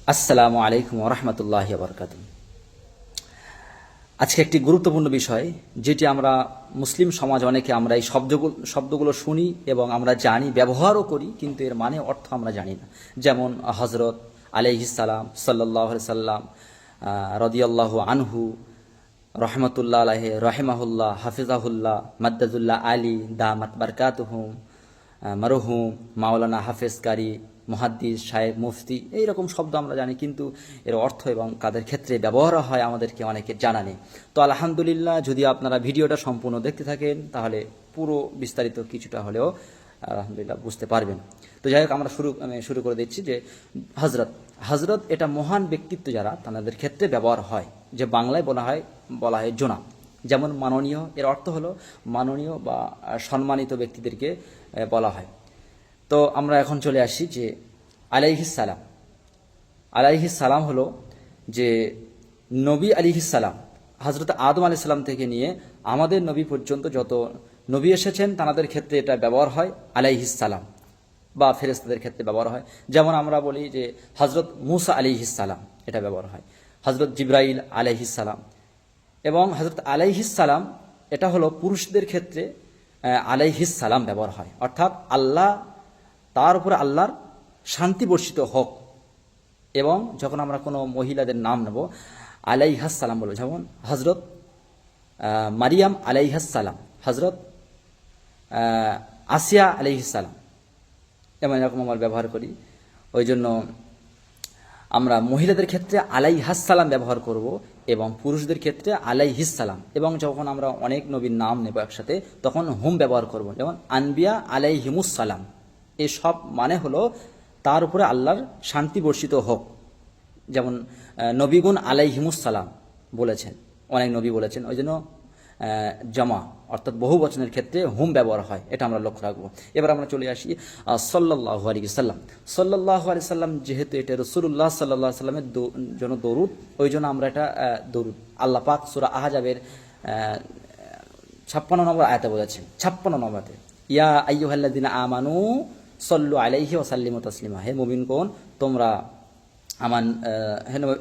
আসসালামু আলাইকুম ওয়া রাহমাতুল্লাহি ওয়া বারাকাতুহু। আজকে একটি গুরুত্বপূর্ণ বিষয়, যেটি আমরা মুসলিম সমাজ অনেকে আমরা এই শব্দগুলো শুনি এবং আমরা জানি, ব্যবহারও করি, কিন্তু এর মানে অর্থ আমরা জানি না। যেমন হযরত আলাইহিস সালাম, সাল্লাল্লাহু আলাইহি সাল্লাম, রাদিয়াল্লাহু আনহু, রহমতুল্লাহ আলাইহি, রাহিমাহুল্লাহ, হাফিজাহুল্লাহ, মাদ্দাদুল্লাহ আলী, দামাত বারকাতুহুম, মারহুম মাওলানা হাফেজ কারি, মুহাদ্দিস সাহেব, মুফতি, এইরকম শব্দ আমরা জানি, কিন্তু এর অর্থ এবং কাদের ক্ষেত্রে ব্যবহার হয় আমাদেরকে অনেকের জানা নেই। তো আলহামদুলিল্লাহ, যদি আপনারা ভিডিওটা সম্পূর্ণ দেখতে থাকেন তাহলে পুরো বিস্তারিত কিছুটা হলেও আলহামদুলিল্লাহ বুঝতে পারবেন। তো যাই হোক, আমরা শুরু করে দিচ্ছি যে হজরত হজরত এটা মহান ব্যক্তিত্ব যারা, তাদের ক্ষেত্রে ব্যবহার হয়। যে বাংলায় বলা হয় জনাব। যেমন মাননীয়, এর অর্থ হলো মাননীয় বা সম্মানিত ব্যক্তিদেরকে বলা হয়। তো আমরা এখন চলে আসি যে আলাইহিস সালাম। আলাইহিস সালাম হলো যে নবী আলাইহিস সালাম, হযরত আদম আলাইহিস সালাম থেকে নিয়ে আমাদের নবী পর্যন্ত যত নবী এসেছেন তাদের ক্ষেত্রে এটা ব্যবহার হয় আলাইহিস সালাম, বা ফেরেশতাদের ক্ষেত্রে ব্যবহার হয়। যেমন আমরা বলি যে হযরত মূসা আলাইহিস সালাম, এটা ব্যবহার হয়। হযরত জিবরাইল আলাইহিস সালাম এবং হযরত আলাইহিস সালাম, এটা হলো পুরুষদের ক্ষেত্রে আলাইহিস সালাম ব্যবহার হয়, অর্থাৎ আল্লাহ, তার উপরে আল্লাহর শান্তি বর্ষিত হোক। এবং যখন আমরা কোনো মহিলাদের নাম নেব, আলাইহাস সালাম বলবো। যেমন হজরত মারিয়াম আলাইহাস সালাম, হজরত আসিয়া আলাইহিস সালাম, এরকম আমরা ব্যবহার করি। ওই জন্য আমরা মহিলাদের ক্ষেত্রে আলাইহাস সালাম ব্যবহার করব এবং পুরুষদের ক্ষেত্রে আলাইহিস সালাম। এবং যখন আমরা অনেক নবীর নাম নেব একসাথে, তখন হুম ব্যবহার করব। যেমন আনবিয়া আলাইহিমুস সালাম, এসব মানে হলো তার উপরে আল্লাহর শান্তি বর্ষিত হোক। যেমন নবীগুন আলাইহিমুস সালাম বলেছেন, অনেক নবী বলেছেন। ওই জন্য জমা অর্থাৎ বহু বচনের ক্ষেত্রে হুম ব্যবহার হয়, এটা আমরা লক্ষ্য রাখবো। এবার আমরা চলে আসি সাল্লাল্লাহু আলাইহি সাল্লাম। সাল্লাল্লাহু আলাইহি সাল্লাম, যেহেতু এটা রাসূলুল্লাহ সাল্লাল্লাহু আলাইহি সাল্লামের জন্য দরুদ, ওই জন্য আমরা এটা দরুদ। আল্লাহ পাক সূরা আহজাবের 56 নম্বর আয়াতে বলেছেন, 56 নম্বরে, ইয়া আইয়ুহাল্লাযিনা আমানু সল্লু আলাইহি ওয়া সাল্লিমু তাসলিমা। হে মুমিনগণ, তোমরা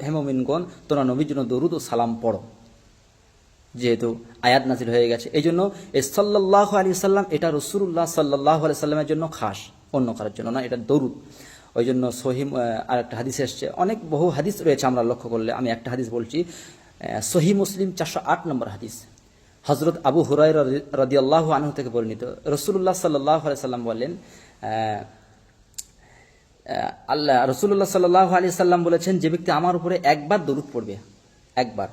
হে মুমিনগণ, তোমরা নবীর জন্য দরুদ ও সালাম পড়ো। যেহেতু আয়াত নাজিল হয়ে গেছে, এই জন্য এই সাল্লাল্লাহু আলাইহি সাল্লাম, এটা রাসূলুল্লাহ সাল্লাল্লাহু আলাইহি সাল্লামের জন্য খাস, অন্য কারোর জন্য না, এটা দরুদ। ওই জন্য সহিহ আর একটা হাদিস এসছে, বহু হাদিস রয়েছে আমরা লক্ষ্য করলে। আমি একটা হাদিস বলছি, সহিহ মুসলিম 408 নম্বর হাদিস। হযরত আবু হুরায়রা রাদিয়াল্লাহু আনহু থেকে বর্ণিত, রাসূলুল্লাহ সাল্লাল্লাহু আলাইহি সাল্লাম বলেন, রাসূলুল্লাহ সাল্লাল্লাহু আলাইহি সাল্লাম বলেছেন, যে ব্যক্তি আমার উপরে একবার দরুদ পড়বে, একবার,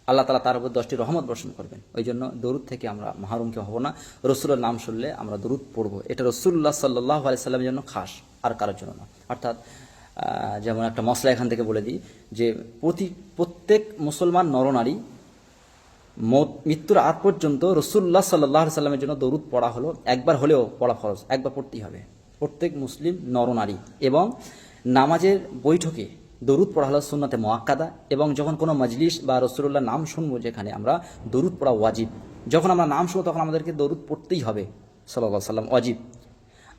আল্লাহ তাআলা তার উপর 10টি রহমত বর্ষণ করবেন। ওই জন্য দরুদ থেকে আমরা মাহরুম কেউ হব না। রসুলের নাম শুনলে আমরা দরুদ পড়ব, এটা রাসূলুল্লাহ সাল্লাল্লাহু আলাইহি সাল্লামের জন্য খাস, আর কারোর জন্য না। অর্থাৎ যেমন একটা মশলা এখান থেকে বলে দিই, যে প্রত্যেক মুসলমান নরনারী মৃত্যুর আগ পর্যন্ত রাসূলুল্লাহ সাল্লাল্লাহু আলাইহি সাল্লামের জন্য দরুদ পড়া হলো, একবার হলেও পড়া ফরজ, একবার পড়তেই হবে প্রত্যেক মুসলিম নরনারী। এবং নামাজের বৈঠকে দরুদ পড়া হলো সুন্নাতে মুআক্কাদা। এবং যখন কোনো মজলিস বা রাসূলুল্লাহ নাম শুনবো, যেখানে আমরা দরুদ পড়া ওয়াজিব। যখন আমরা নাম শুনবো তখন আমাদেরকে দরুদ পড়তেই হবে সাল্লাল্লাহু আলাইহি সাল্লাম, ওয়াজিব।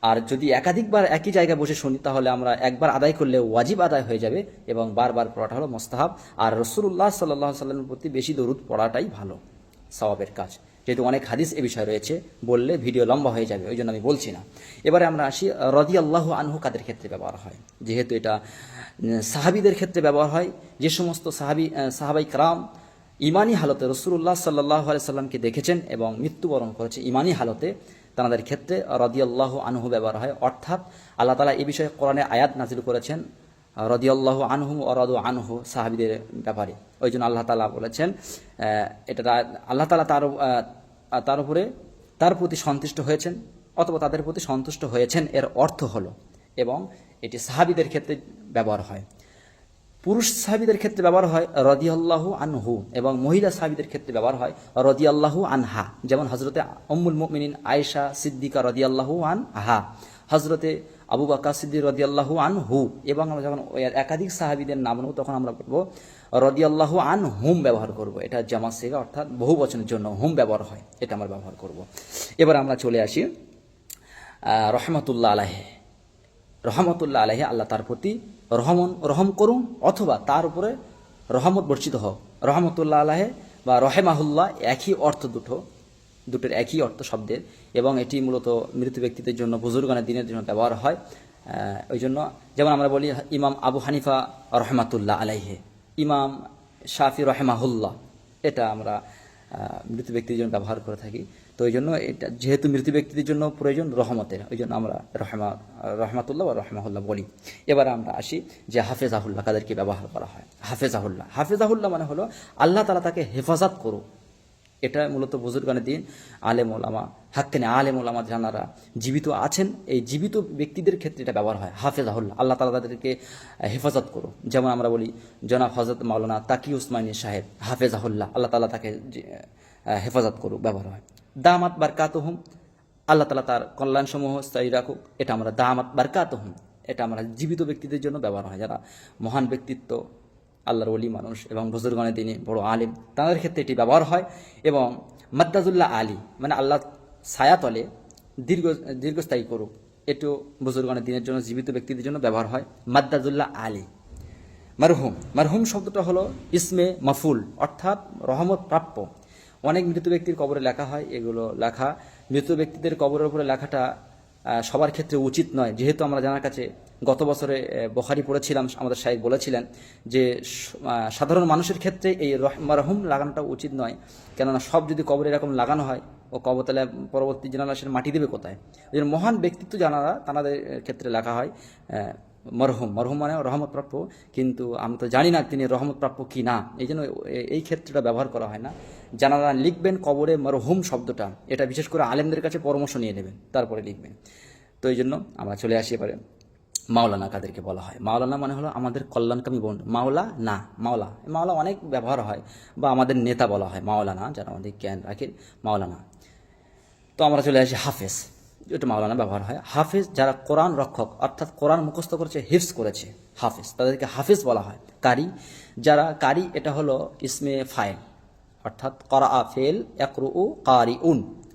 আর যদি একাধিকবার একই জায়গায় বসে শুনি, তাহলে আমরা একবার আদায় করলে ওয়াজিব আদায় হয়ে যাবে, এবং বারবার পড়াটা হলো মুস্তাহাব। আর রাসূলুল্লাহ সাল্লাল্লাহু আলাইহি সাল্লামের প্রতি বেশি দরুদ পড়াটাই ভালো, সওয়াবের কাজ। যেহেতু অনেক হাদিস এ বিষয় রয়েছে, বললে ভিডিও লম্বা হয়ে যাবে, ওই জন্য আমি বলছি না। এবারে আমরা আসি রাদিয়াল্লাহু আনহু কাদের ক্ষেত্রে ব্যবহার হয়। যেহেতু এটা সাহাবীদের ক্ষেত্রে ব্যবহার হয়, যে সমস্ত সাহাবাই کرام ইমানি হালতে রাসূলুল্লাহ সাল্লাল্লাহু আলাইহি সাল্লামকে দেখেছেন এবং মৃত্যুবরণ করেছে ইমানি হালতে, তাদের ক্ষেত্রে রাদিয়াল্লাহু আনহু ব্যবহার হয়। অর্থাৎ আল্লাহ তাআলা এই বিষয়ে কোরআনে আয়াত নাজিল করেছেন, রাদিয়াল্লাহু আনহু ওয়া রাদু আনহু, সাহাবীদের ব্যাপারে। ওই জন্য আল্লাহ তাআলা বলেছেন, এটা আল্লাহ তাআলা তার উপরে, তার প্রতি সন্তুষ্ট হয়েছেন, অথবা তাদের প্রতি সন্তুষ্ট হয়েছেন, এর অর্থ হলো। এবং এটি সাহাবীদের ক্ষেত্রে ব্যবহার হয়। পুরুষ সাহাবীদের ক্ষেত্রে ব্যবহার হয় রাদিয়াল্লাহু আনহু, এবং মহিলা সাহাবীদের ক্ষেত্রে ব্যবহার হয় রাদিয়াল্লাহু আনহা। যেমন হযরতে উম্মুল মুমিনিন আয়েশা সিদ্দিকা রাদিয়াল্লাহু আনহা, হযরতে আবু বকর সিদ্দিক রাদিয়াল্লাহু আনহু। এবং আমরা যখন একাধিক সাহাবীদের নাম নেব, তখন আমরা বলবো রাদিয়াল্লাহু আনহুম ব্যবহার করব। এটা জামা সিগা, অর্থাৎ বহু বচনের জন্য হুম ব্যবহার হয়, এটা আমরা ব্যবহার করব। এবার আমরা চলে আসি রহমতুল্লাহ আলাইহি। রহমতুল্লাহ আলাইহি, আল্লাহ তার প্রতি রহম করুন অথবা তার উপরে রহমত বর্ষিত হোক। রহমতুল্লাহ আলাহে বা রহেমাহুল্লাহ একই অর্থ, দুটোর একই অর্থ শব্দের, এবং এটি মূলত মৃত ব্যক্তিদের জন্য, বুজুর্গানের দিনের জন্য ব্যবহার হয়। ওই জন্য যেমন আমরা বলি ইমাম আবু হানিফা রহমাতুল্লাহ আলাইহে, ইমাম শাফি রহেমাহুল্লাহ, এটা আমরা মৃত ব্যক্তির জন্য ব্যবহার করে থাকি। তো ওই জন্য এটা যেহেতু মৃত ব্যক্তিদের জন্য প্রয়োজন রহমতের, ওই জন্য আমরা রহমাতুল্লাহ বা রহমাহুল্লাহ বলি। এবার আমরা আসি যে হাফেজাহুল্লাহ কাদেরকে ব্যবহার করা হয়। হাফেজাহুল্লাহ মানে হলো আল্লাহ তাআলা তাকে হেফাজত করুক। এটা মূলত বুজুর্গানের দিন আলেম ওলামা, হাক্কানি আলেম ওলামা যারা জীবিত আছেন, এই জীবিত ব্যক্তিদের ক্ষেত্রে এটা ব্যবহার হয়। হাফেজাহুল্লাহ, আল্লাহ তাআলা তাদেরকে হেফাজত করুক। যেমন আমরা বলি জনাব হযরত মাওলানা তাকি উসমানী সাহেব হাফেজাহুল্লাহ, আল্লাহ তাআলা তাকে হেফাজত করুক, ব্যবহার হয়। দামাত বারকাতুহুম, আল্লাহ তাআলা তার কল্যাণসমূহ স্থায়ী রাখুক, এটা আমরা দামাত বারকাতুহুম, এটা আমরা জীবিত ব্যক্তিদের জন্য ব্যবহার হয়, যারা মহান ব্যক্তিত্ব, আল্লাহর ওলি মানুষ এবং বুজুর্গানের দিনে বড় আলিম, তাদের ক্ষেত্রে এটি ব্যবহার হয়। এবং মাদ্দাজুল্লাহ আলী মানে আল্লাহ ছায়াতলে দীর্ঘস্থায়ী করুক, এটিও বুজুর্গানের দিনের জন্য, জীবিত ব্যক্তিদের জন্য ব্যবহার হয়। মাদ্দাজুল্লাহ আলী। মারহুম শব্দটা হলো ইসমে মাফুল, অর্থাৎ রহমত প্রাপ্য। অনেক মৃত ব্যক্তির কবরে লেখা হয়, এগুলো লেখা মৃত ব্যক্তিদের কবরের উপরে লেখাটা সবার ক্ষেত্রে উচিত নয়। যেহেতু আমরা জানার কাছে গত বছরে বুখারী পড়েছিলাম, আমাদের সাহেব বলেছিলেন যে সাধারণ মানুষের ক্ষেত্রে এই মারহুম লাগানোটা উচিত নয়, কেননা সব যদি কবরে এরকম লাগানো হয়, ও কবর তাহলে পরবর্তী জেনারেশন মাটি দেবে কোথায়? ওই জন্য মহান ব্যক্তিত্ব জানারা তাদের ক্ষেত্রে লেখা হয় মরহুম মানে রহমত প্রাপ্য, কিন্তু আমি তো জানি না তিনি রহমত প্রাপ্য কি না, এই জন্য এই ক্ষেত্রটা ব্যবহার করা হয় না। যারা লিখবেন কবরে মরহুম শব্দটা, এটা বিশেষ করে আলেমদের কাছে পরামর্শ নিয়ে নেবেন, তারপরে লিখবেন। তো এই জন্য আমরা চলে আসি এবারে মাওলানা কাদেরকে বলা হয়। মাওলানা মানে হলো আমাদের কল্যাণকামী বন্ধু। মাওলা অনেক ব্যবহার হয়, বা আমাদের নেতা বলা হয় মাওলানা, যারা আমাদের জ্ঞান রাখেন মাওলানা। তো আমরা চলে আসি হাফেজ, এটা মাওলানা ব্যবহার হয়। হাফেজ যারা কোরআন রক্ষক, অর্থাৎ কোরআন মুখস্থ করেছে, হিফজ করেছে, হাফেজ, তাদেরকে হাফেজ বলা হয়। কারি, যারা কারি, এটা হলো ইসমে ফাইল, অর্থাৎ করা ফেল একরু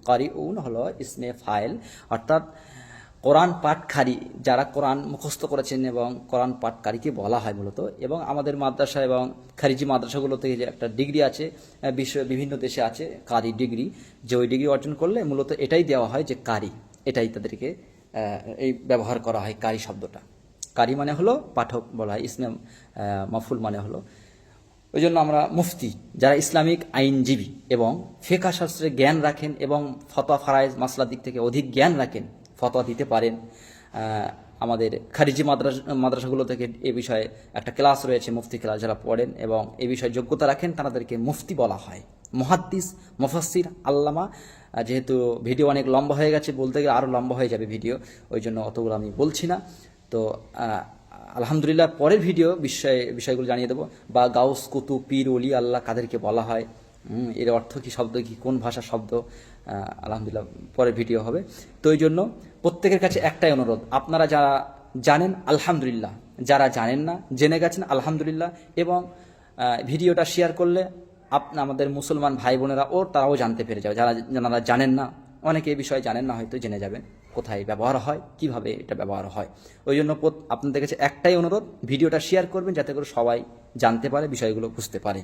কারিউন হলো ইসমে ফাইল, অর্থাৎ কোরআন পাঠকারী, যারা কোরআন মুখস্থ করেছেন এবং কোরআন পাঠকারীকে বলা হয় মূলত। এবং আমাদের মাদ্রাসা এবং খারিজি মাদ্রাসাগুলোতে যে একটা ডিগ্রি আছে, বিভিন্ন দেশে আছে কারি ডিগ্রি, যে ওই ডিগ্রি অর্জন করলে মূলত এটাই দেওয়া হয় যে কারি, এটাই তাদেরকে এই ব্যবহার করা হয় কারি শব্দটা। কারি মানে হলো পাঠক বলা হয়, ইসলাম মাফুল মানে হলো। ওই জন্য আমরা মুফতি, যারা ইসলামিক আইনজীবী এবং ফিকহ শাস্ত্রে জ্ঞান রাখেন এবং ফতোয়া ফারায়েজ মাসলার দিক থেকে অধিক জ্ঞান রাখেন, ফতোয়া দিতে পারেন। আমাদের খারিজি মাদ্রাসাগুলো থেকে এ বিষয়ে একটা ক্লাস রয়েছে, মুফতি ক্লাস, যারা পড়েন এবং এ বিষয়ে যোগ্যতা রাখেন তাদেরকে মুফতি বলা হয়। মুহাদ্দিস, মুফাসসির, আল্লামা, যেহেতু ভিডিও অনেক লম্বা হয়ে গেছে, বলতে গেলে আরও লম্বা হয়ে যাবে ভিডিও, ওই জন্য অতগুলো আমি বলছি না। তো আলহামদুলিল্লাহ পরের ভিডিও বিষয়গুলো জানিয়ে দেবো। বা গাউস, কুতুব, পীর, ওলি আল্লাহ কাদেরকে বলা হয়, এর অর্থ কি, শব্দ কি, কোন ভাষার শব্দ, আলহামদুলিল্লাহ পরের ভিডিও হবে। তো এই জন্য প্রত্যেকের কাছে একটাই অনুরোধ, আপনারা যারা জানেন আলহামদুলিল্লাহ, যারা জানেন না জেনে গেছেন আলহামদুলিল্লাহ, এবং ভিডিওটা শেয়ার করলে আমাদের মুসলমান ভাই বোনেরা তারাও জানতে পেরে যাবে। যারা জানেন না, অনেকে এই বিষয়ে জানেন না, হয়তো জেনে যাবেন কোথায় ব্যবহার হয়, কিভাবে এটা ব্যবহার হয়। ওই জন্য আপনাদের কাছে একটাই অনুরোধ, ভিডিওটা শেয়ার করবেন যাতে করে সবাই জানতে পারে, বিষয়গুলো বুঝতে পারে।